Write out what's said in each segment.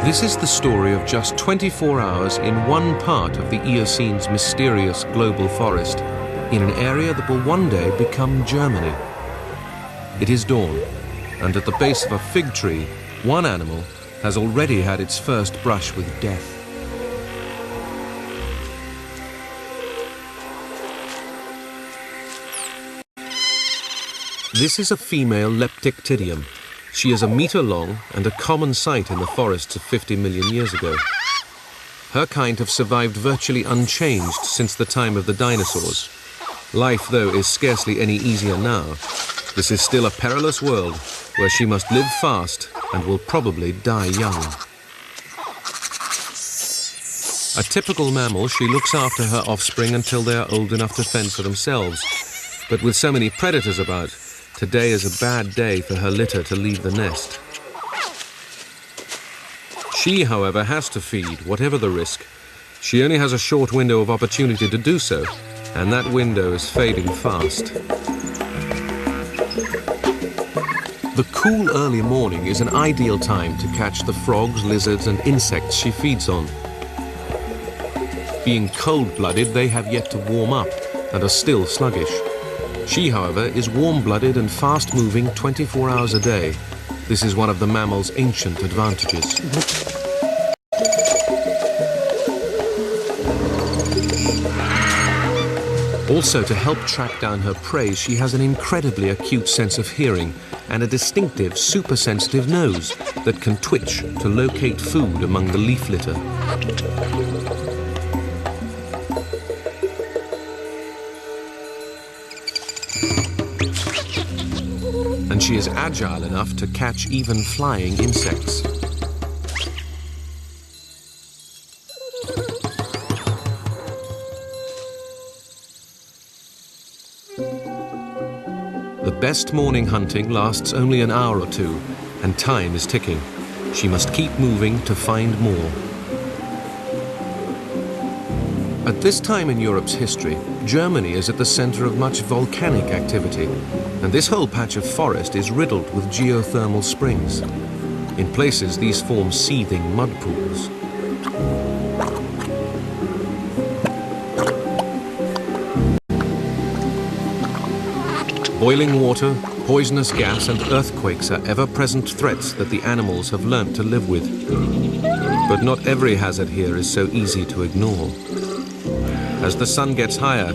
This is the story of just 24 hours in one part of the Eocene's mysterious global forest, in an area that will one day become Germany. It is dawn, and at the base of a fig tree, one animal has already had its first brush with death. This is a female Lepictidium. She is a meter long and a common sight in the forests of 50 million years ago. Her kind have survived virtually unchanged since the time of the dinosaurs. Life, though, is scarcely any easier now. This is still a perilous world where she must live fast and will probably die young. A typical mammal, she looks after her offspring until they are old enough to fend for themselves. But with so many predators about, today is a bad day for her litter to leave the nest. She, however, has to feed, whatever the risk. She only has a short window of opportunity to do so, and that window is fading fast. The cool early morning is an ideal time to catch the frogs, lizards, and insects she feeds on. Being cold-blooded, they have yet to warm up and are still sluggish. She, however, is warm-blooded and fast-moving 24 hours a day. This is one of the mammal's ancient advantages. Also, to help track down her prey, she has an incredibly acute sense of hearing and a distinctive, super-sensitive nose that can twitch to locate food among the leaf litter. And she is agile enough to catch even flying insects. The best morning hunting lasts only an hour or two, and time is ticking. She must keep moving to find more. At this time in Europe's history, Germany is at the center of much volcanic activity, and this whole patch of forest is riddled with geothermal springs. In places, these form seething mud pools. Boiling water, poisonous gas, and earthquakes are ever-present threats that the animals have learnt to live with. But not every hazard here is so easy to ignore. As the sun gets higher,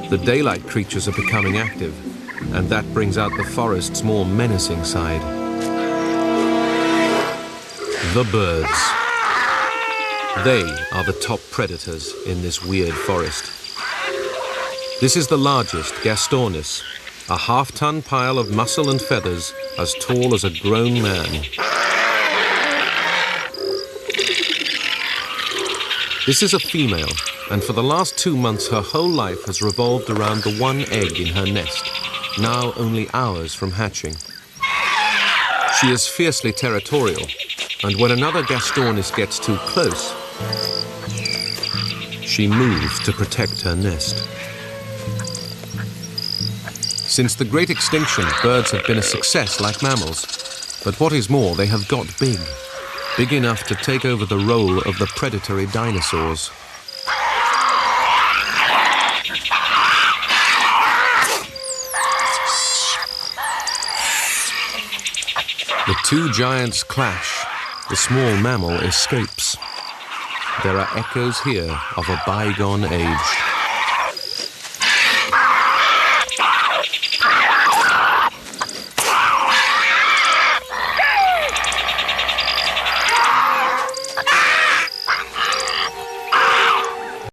the daylight creatures are becoming active, and that brings out the forest's more menacing side. The birds. They are the top predators in this weird forest. This is the largest, Gastornis, a half-ton pile of muscle and feathers as tall as a grown man. This is a female, and for the last 2 months her whole life has revolved around the one egg in her nest, now only hours from hatching. She is fiercely territorial, and when another Gastornis gets too close, she moves to protect her nest. Since the Great Extinction, birds have been a success like mammals, but what is more, they have got big. Big enough to take over the role of the predatory dinosaurs. The two giants clash. The small mammal escapes. There are echoes here of a bygone age.